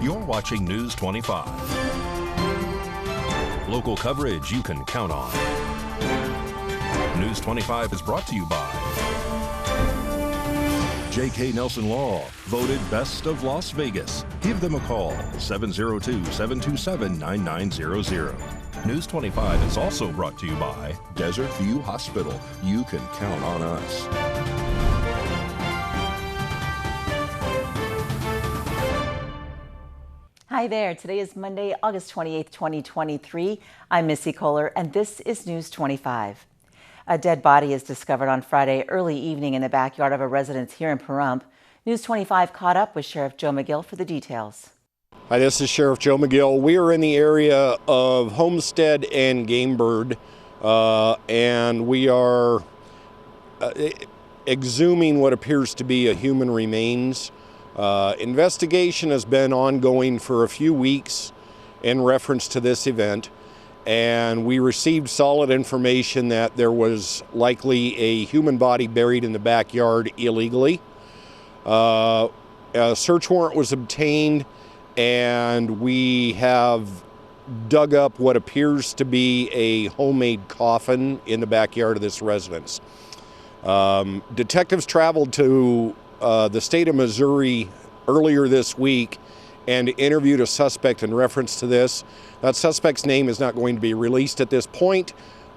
You're watching News 25. Local coverage you can count on. News 25 is brought to you by J.K. Nelson Law, voted best of Las Vegas. Give them a call, 702-727-9900. News 25 is also brought to you by Desert View Hospital. You can count on us. Hi there. Today is Monday, August 28th, 2023. I'm Missy Kohler, and this is News 25. A dead body is discovered on Friday early evening in the backyard of a residence here in Pahrump. News 25 caught up with Sheriff Joe McGill for the details. Hi, this is Sheriff Joe McGill. We are in the area of Homestead and Game Bird, and we are exhuming what appears to be a human remains. Investigation has been ongoing for a few weeks in reference to this event, and we received solid information that there was likely a human body buried in the backyard illegally. A search warrant was obtained, and we have dug up what appears to be a homemade coffin in the backyard of this residence. Detectives traveled to the state of Missouri earlier this week and interviewed a suspect in reference to this. That suspect's name is not going to be released at this point,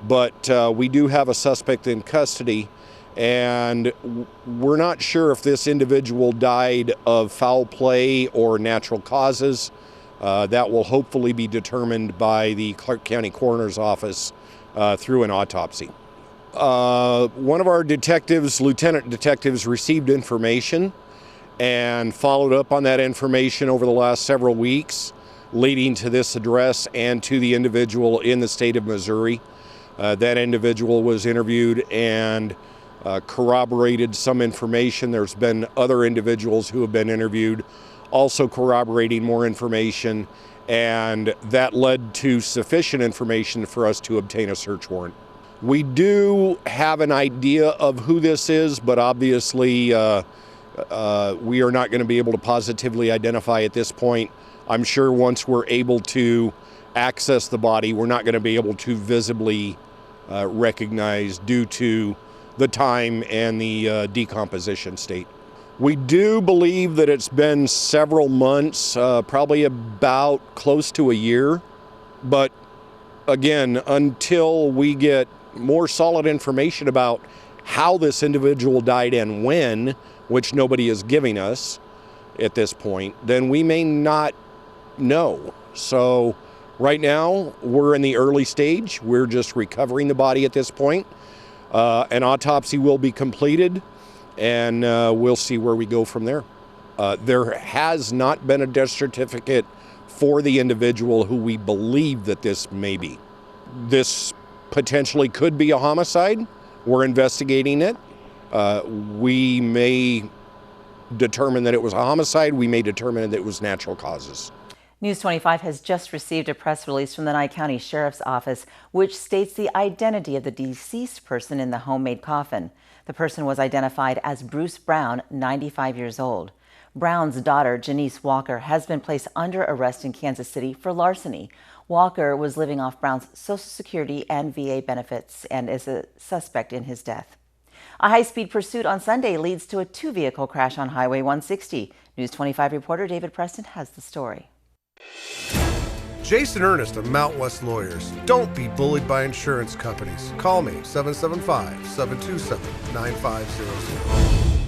but we do have a suspect in custody, and we're not sure if this individual died of foul play or natural causes. That will hopefully be determined by the Clark County Coroner's Office through an autopsy. One of our detectives, lieutenant detectives, received information and followed up on that information over the last several weeks, leading to this address and to the individual in the state of Missouri. That individual was interviewed and corroborated some information. There's been other individuals who have been interviewed also corroborating more information, and that led to sufficient information for us to obtain a search warrant. We do have an idea of who this is, but obviously we are not going to be able to positively identify at this point. I'm sure once we're able to access the body, we're not going to be able to visibly recognize due to the time and the decomposition state. We do believe that it's been several months, probably about close to a year. But again, until we get more solid information about how this individual died and when, which nobody is giving us at this point, then we may not know. So right now, we're in the early stage. We're just recovering the body at this point. An autopsy will be completed, and we'll see where we go from there. There has not been a death certificate for the individual who we believe that this may be. This potentially could be a homicide. We're investigating it. We may determine that it was a homicide. We may determine that it was natural causes. News 25 has just received a press release from the Nye County Sheriff's Office, which states the identity of the deceased person in the homemade coffin. The person was identified as Bruce Brown, 95 years old. Brown's daughter, Janice Walker, has been placed under arrest in Kansas City for larceny. Walker was living off Brown's Social Security and VA benefits and is a suspect in his death. A high-speed pursuit on Sunday leads to a two-vehicle crash on Highway 160. News 25 reporter David Preston has the story. Jason Ernest of Mountain West Lawyers. Don't be bullied by insurance companies. Call me, 775-727-9500.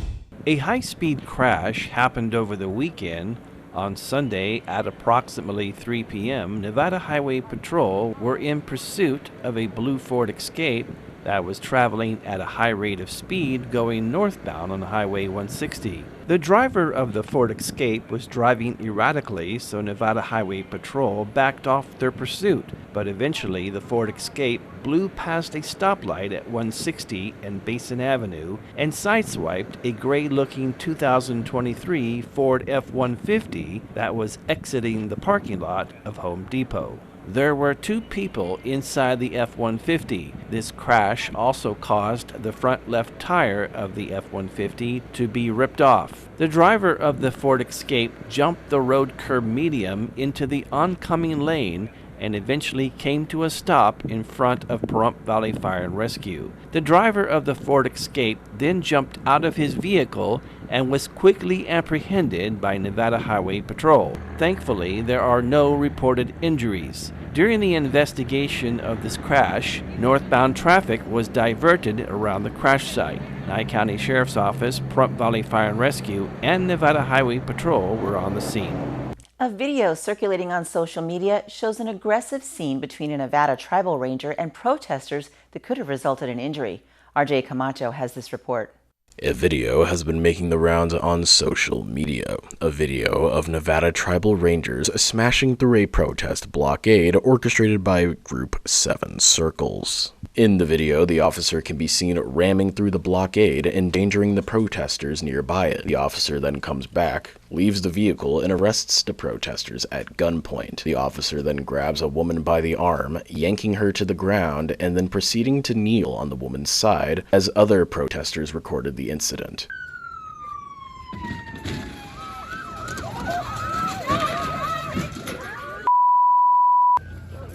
A high-speed crash happened over the weekend. On Sunday at approximately 3 p.m., Nevada Highway Patrol were in pursuit of a blue Ford Escape that was traveling at a high rate of speed going northbound on Highway 160. The driver of the Ford Escape was driving erratically, so Nevada Highway Patrol backed off their pursuit, but eventually the Ford Escape blew past a stoplight at 160 and Basin Avenue and sideswiped a gray-looking 2023 Ford F-150 that was exiting the parking lot of Home Depot. There were 2 people inside the F-150. This crash also caused the front left tire of the F-150 to be ripped off. The driver of the Ford Escape jumped the road curb medium into the oncoming lane and eventually came to a stop in front of Pahrump Valley Fire and Rescue. The driver of the Ford Escape then jumped out of his vehicle and was quickly apprehended by Nevada Highway Patrol. Thankfully, there are no reported injuries. During the investigation of this crash, northbound traffic was diverted around the crash site. Nye County Sheriff's Office, Pahrump Valley Fire and Rescue, and Nevada Highway Patrol were on the scene. A video circulating on social media shows an aggressive scene between a Nevada tribal ranger and protesters that could have resulted in injury. RJ Camacho has this report. A video has been making the rounds on social media. A video of Nevada tribal rangers smashing through a protest blockade orchestrated by Group 7 Circles. In the video, the officer can be seen ramming through the blockade, endangering the protesters nearby it. The officer then comes back, leaves the vehicle, and arrests the protesters at gunpoint. The officer then grabs a woman by the arm, yanking her to the ground, and then proceeding to kneel on the woman's side as other protesters recorded the incident.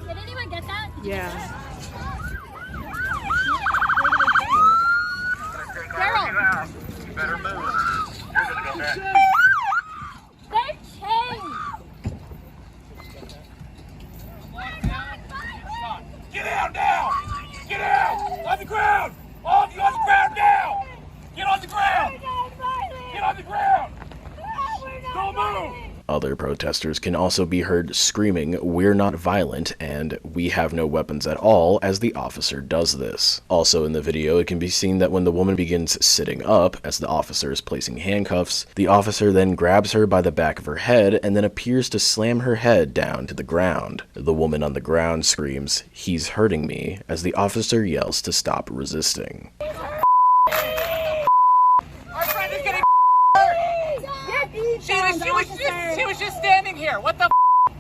Did anyone get that? Yeah. Daryl! You better move. You're gonna go back. They're chained! Get out now! Get out! On the ground! All of you on the ground now! Get on the ground! Get on the ground! Don't move! Other protesters can also be heard screaming, "We're not violent," and "We have no weapons at all," as the officer does this. Also in the video, it can be seen that when the woman begins sitting up, as the officer is placing handcuffs, the officer then grabs her by the back of her head and then appears to slam her head down to the ground. The woman on the ground screams, "He's hurting me," as the officer yells to stop resisting. She was just standing here. What the f?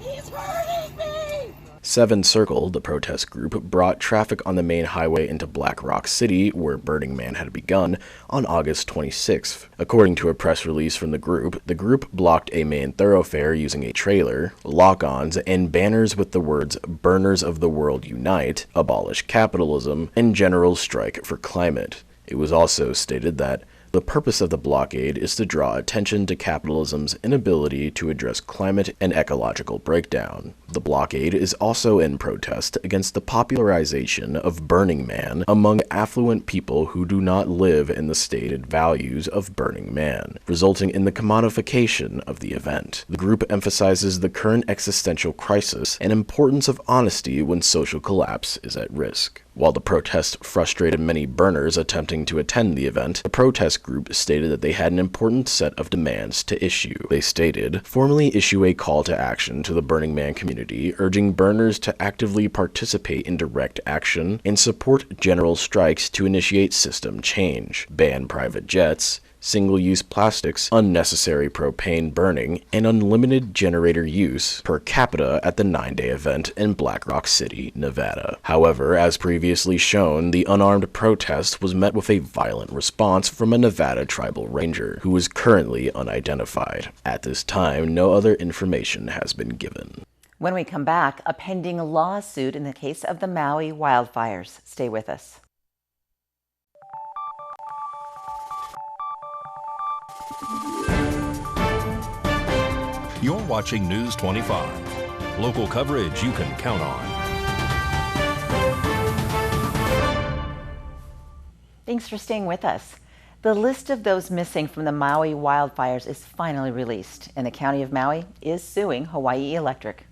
He's hurting me! 7 Circle, the protest group, brought traffic on the main highway into Black Rock City, where Burning Man had begun, on August 26th. According to a press release from the group blocked a main thoroughfare using a trailer, lock-ons, and banners with the words "Burners of the World Unite," "Abolish Capitalism," and "General Strike for Climate." It was also stated that the purpose of the blockade is to draw attention to capitalism's inability to address climate and ecological breakdown. The blockade is also in protest against the popularization of Burning Man among affluent people who do not live in the stated values of Burning Man, resulting in the commodification of the event. The group emphasizes the current existential crisis and importance of honesty when social collapse is at risk. While the protest frustrated many burners attempting to attend the event, the protest group stated that they had an important set of demands to issue. They stated, "Formally issue a call to action to the Burning Man community, urging burners to actively participate in direct action and support general strikes to initiate system change, ban private jets, single-use plastics, unnecessary propane burning, and unlimited generator use per capita at the 9-day event in Black Rock City, Nevada." However, as previously shown, the unarmed protest was met with a violent response from a Nevada tribal ranger, who is currently unidentified. At this time, no other information has been given. When we come back, a pending lawsuit in the case of the Maui wildfires. Stay with us. You're watching News 25. Local coverage you can count on. Thanks for staying with us. The list of those missing from the Maui wildfires is finally released, and the county of Maui is suing Hawaii Electric.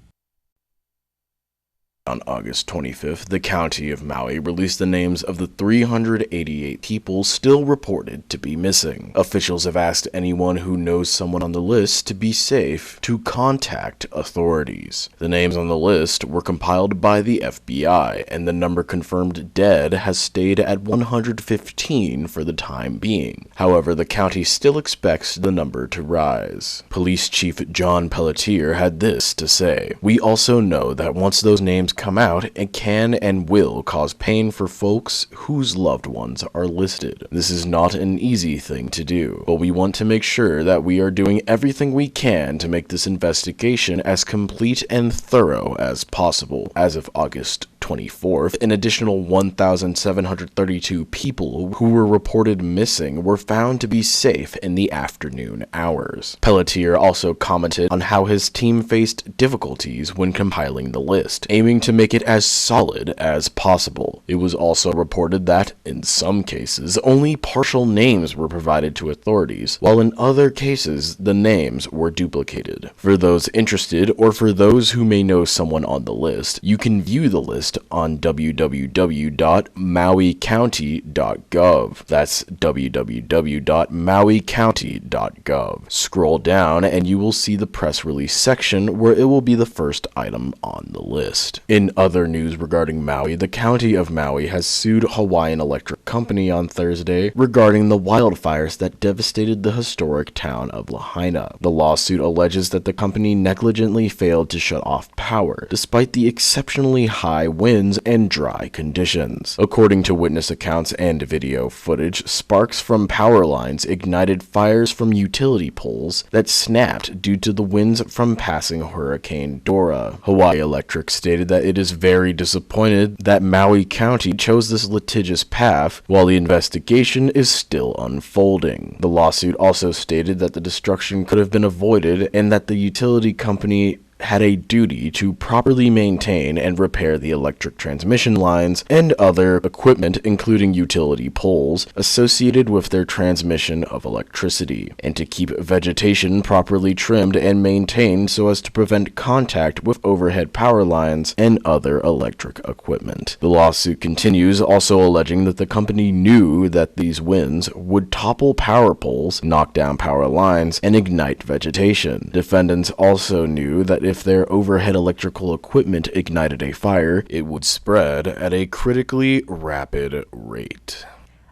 On August 25th, the county of Maui released the names of the 388 people still reported to be missing. Officials have asked anyone who knows someone on the list to be safe to contact authorities. The names on the list were compiled by the FBI, and the number confirmed dead has stayed at 115 for the time being. However, the county still expects the number to rise. Police Chief John Pelletier had this to say: "We also know that once those names come out, it can and will cause pain for folks whose loved ones are listed. This is not an easy thing to do, but we want to make sure that we are doing everything we can to make this investigation as complete and thorough as possible." As of August 24th, an additional 1,732 people who were reported missing were found to be safe in the afternoon hours. Pelletier also commented on how his team faced difficulties when compiling the list, aiming to make it as solid as possible. It was also reported that, in some cases, only partial names were provided to authorities, while in other cases, the names were duplicated. For those interested, or for those who may know someone on the list, you can view the list on www.mauicounty.gov. That's www.mauicounty.gov. Scroll down and you will see the press release section where it will be the first item on the list. In other news regarding Maui, the county of Maui has sued Hawaiian Electric Company on Thursday regarding the wildfires that devastated the historic town of Lahaina. The lawsuit alleges that the company negligently failed to shut off power, despite the exceptionally high winds and dry conditions. According to witness accounts and video footage, sparks from power lines ignited fires from utility poles that snapped due to the winds from passing Hurricane Dora. Hawaii Electric stated that it is very disappointed that Maui County chose this litigious path while the investigation is still unfolding. The lawsuit also stated that the destruction could have been avoided and that the utility company had a duty to properly maintain and repair the electric transmission lines and other equipment, including utility poles, associated with their transmission of electricity, and to keep vegetation properly trimmed and maintained so as to prevent contact with overhead power lines and other electric equipment. The lawsuit continues, also alleging that the company knew that these winds would topple power poles, knock down power lines, and ignite vegetation. Defendants also knew that if their overhead electrical equipment ignited a fire, it would spread at a critically rapid rate.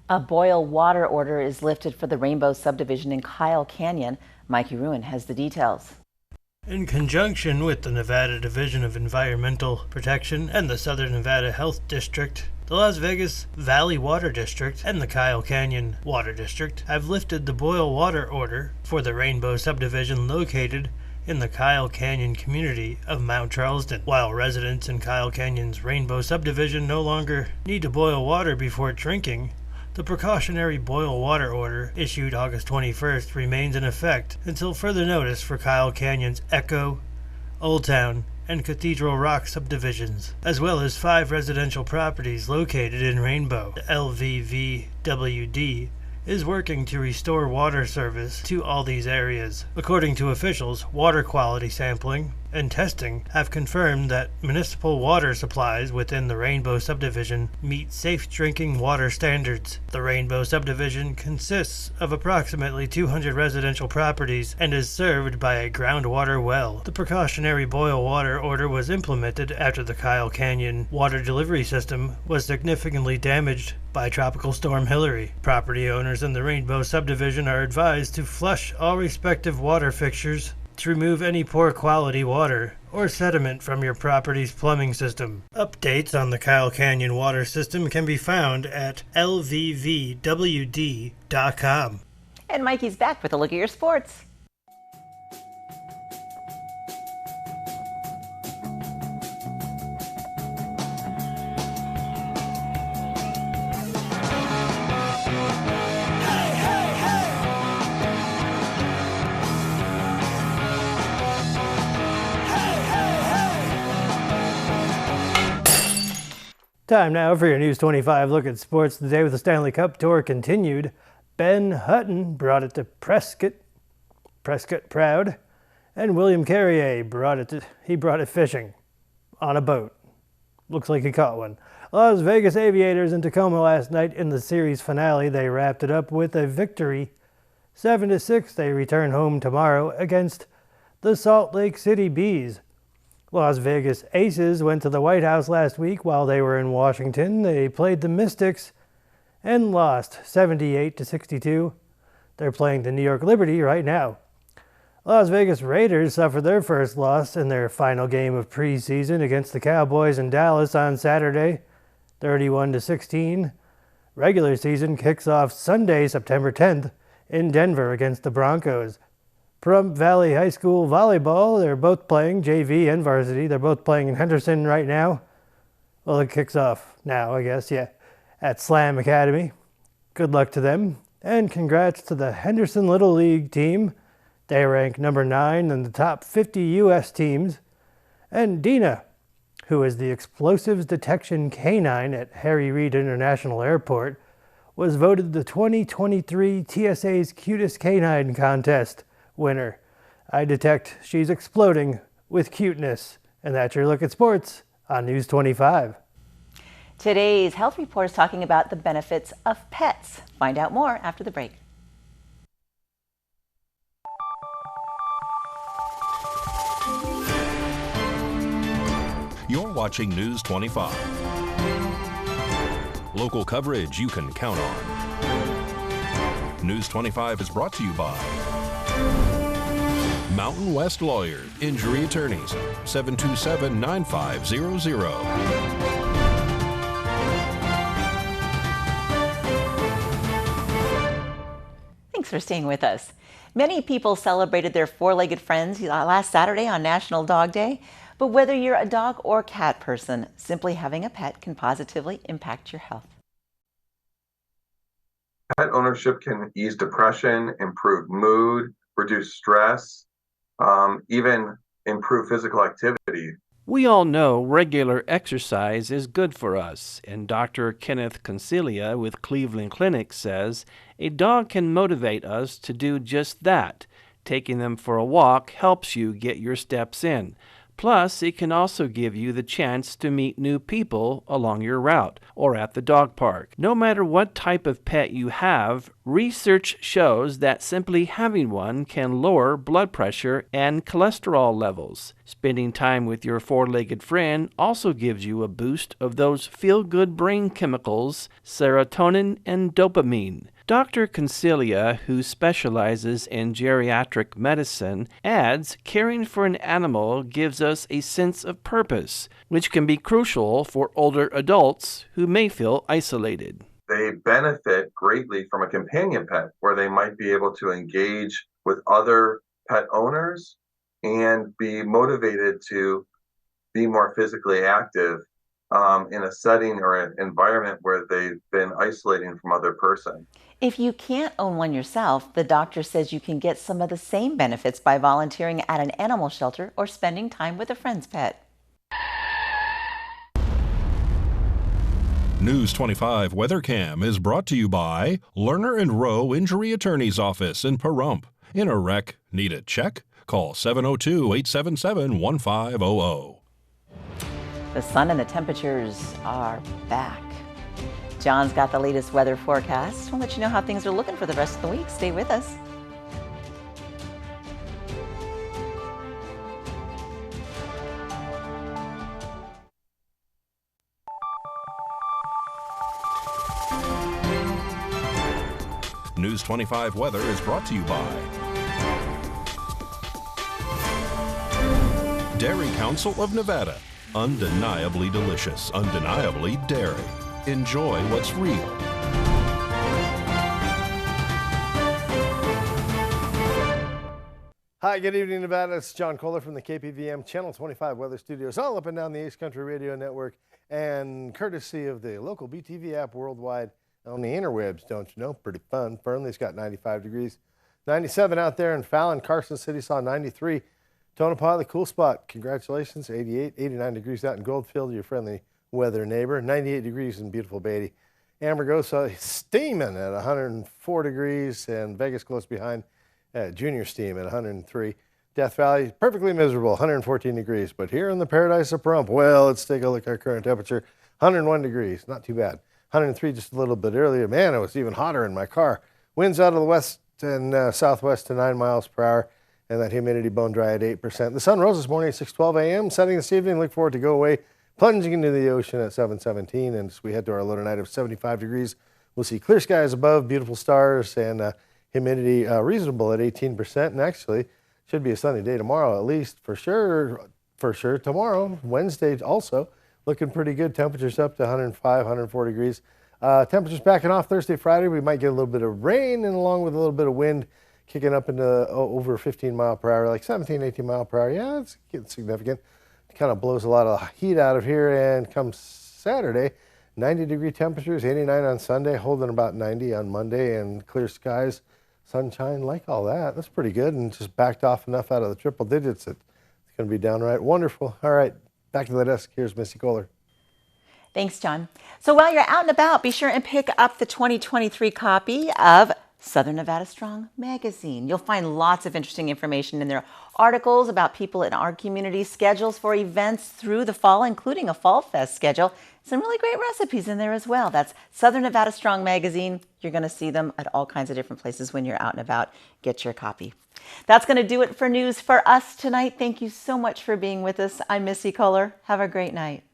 A boil water order is lifted for the Rainbow subdivision in Kyle Canyon. Mikey Ruin has the details. In conjunction with the Nevada Division of Environmental Protection and the Southern Nevada Health District, the Las Vegas Valley Water District and the Kyle Canyon Water District have lifted the boil water order for the Rainbow subdivision located in the Kyle Canyon community of Mount Charleston. While residents in Kyle Canyon's Rainbow subdivision no longer need to boil water before drinking, the precautionary boil water order issued August 21st remains in effect until further notice for Kyle Canyon's Echo, Old Town, and Cathedral Rock subdivisions, as well as 5 residential properties located in Rainbow. The LVVWD is working to restore water service to all these areas. According to officials, water quality sampling and testing have confirmed that municipal water supplies within the Rainbow subdivision meet safe drinking water standards. The Rainbow subdivision consists of approximately 200 residential properties and is served by a groundwater well. The precautionary boil water order was implemented after the Kyle Canyon water delivery system was significantly damaged by Tropical Storm Hillary. Property owners in the Rainbow subdivision are advised to flush all respective water fixtures to remove any poor quality water or sediment from your property's plumbing system. Updates on the Kyle Canyon water system can be found at lvvwd.com. And Mikey's back with a look at your sports. Time now for your News 25 look at sports today with the Stanley Cup Tour continued. Ben Hutton brought it to Prescott Proud, and William Carrier brought it fishing on a boat. Looks like he caught one. Las Vegas Aviators in Tacoma last night in the series finale. They wrapped it up with a victory. 7-6, they return home tomorrow against the Salt Lake City Bees. Las Vegas Aces went to the White House last week while they were in Washington. They played the Mystics and lost 78-62. They're playing the New York Liberty right now. Las Vegas Raiders suffered their first loss in their final game of preseason against the Cowboys in Dallas on Saturday, 31-16. Regular season kicks off Sunday, September 10th in Denver against the Broncos. Pahrump Valley High School volleyball, they're both playing JV and varsity. They're both playing in Henderson right now. Well, it kicks off now, I guess, yeah, at Slam Academy. Good luck to them, and congrats to the Henderson Little League team. They rank number 9 in the top 50 U.S. teams. And Dina, who is the explosives detection canine at Harry Reid International Airport, was voted the 2023 TSA's Cutest Canine Contest winner. I detect she's exploding with cuteness. And that's your look at sports on News 25. Today's health report is talking about the benefits of pets. Find out more after the break. You're watching News 25. Local coverage you can count on. News 25 is brought to you by Mountain West Lawyer, Injury Attorneys, 727-9500. Thanks for staying with us. Many people celebrated their four-legged friends last Saturday on National Dog Day. But whether you're a dog or cat person, simply having a pet can positively impact your health. Pet ownership can ease depression, improve mood, reduce stress, even improve physical activity. We all know regular exercise is good for us, and Dr. Kenneth Concilia with Cleveland Clinic says a dog can motivate us to do just that. Taking them for a walk helps you get your steps in. Plus, it can also give you the chance to meet new people along your route or at the dog park. No matter what type of pet you have, research shows that simply having one can lower blood pressure and cholesterol levels. Spending time with your four-legged friend also gives you a boost of those feel-good brain chemicals, serotonin and dopamine. Dr. Concilia, who specializes in geriatric medicine, adds caring for an animal gives us a sense of purpose, which can be crucial for older adults who may feel isolated. They benefit greatly from a companion pet where they might be able to engage with other pet owners and be motivated to be more physically active in a setting or an environment where they've been isolating from other person. If you can't own one yourself, the doctor says you can get some of the same benefits by volunteering at an animal shelter or spending time with a friend's pet. News 25 WeatherCam is brought to you by Lerner and Rowe Injury Attorney's Office in Pahrump. In a wreck, need a check? Call 702-877-1500. The sun and the temperatures are back. John's got the latest weather forecast. We'll let you know how things are looking for the rest of the week. Stay with us. News 25 weather is brought to you by Dairy Council of Nevada. Undeniably delicious, undeniably dairy. Enjoy what's real. Hi, good evening, Nevada. It's John Kohler from the KPVM Channel 25 Weather Studios, all up and down the Ace Country Radio Network, and courtesy of the local BTV app worldwide on the interwebs, don't you know? Pretty fun. Fernley's got 95 degrees. 97 out there in Fallon. Carson City saw 93. Tonopah, the cool spot. Congratulations. 88, 89 degrees out in Goldfield, your friendly weather neighbor. 98 degrees in beautiful Beatty. Amargosa steaming at 104 degrees, and Vegas close behind. Junior steam at 103. Death Valley, perfectly miserable, 114 degrees. But here in the paradise of Pahrump, well, let's take a look at our current temperature. 101 degrees, not too bad. 103 just a little bit earlier. Man, it was even hotter in my car. Winds out of the west and southwest to 9 miles per hour, and that humidity bone dry at 8%. The sun rose this morning at 6:12 a.m., setting this evening. Look forward to go away, plunging into the ocean at 7:17. And as we head to our low tonight of 75 degrees, we'll see clear skies above, beautiful stars, and humidity reasonable at 18%. And actually, should be a sunny day tomorrow, at least for sure. For sure tomorrow, Wednesday also looking pretty good. Temperatures up to 105, 104 degrees. Temperatures backing off Thursday, Friday. We might get a little bit of rain and along with a little bit of wind kicking up into over 15 mile per hour, like 17, 18 mile per hour. Yeah, it's getting significant. It kind of blows a lot of heat out of here. And come Saturday, 90-degree temperatures, 89 on Sunday, holding about 90 on Monday, and clear skies, sunshine, like all that. That's pretty good, and just backed off enough out of the triple digits that it's going to be downright wonderful. All right, back to the desk. Here's Missy Kohler. Thanks, John. So while you're out and about, be sure and pick up the 2023 copy of Southern Nevada Strong magazine. You'll find lots of interesting information in there. Articles about people in our community, schedules for events through the fall, including a Fall Fest schedule. Some really great recipes in there as well. That's Southern Nevada Strong magazine. You're going to see them at all kinds of different places when you're out and about. Get your copy. That's going to do it for news for us tonight. Thank you so much for being with us. I'm Missy Kohler. Have a great night.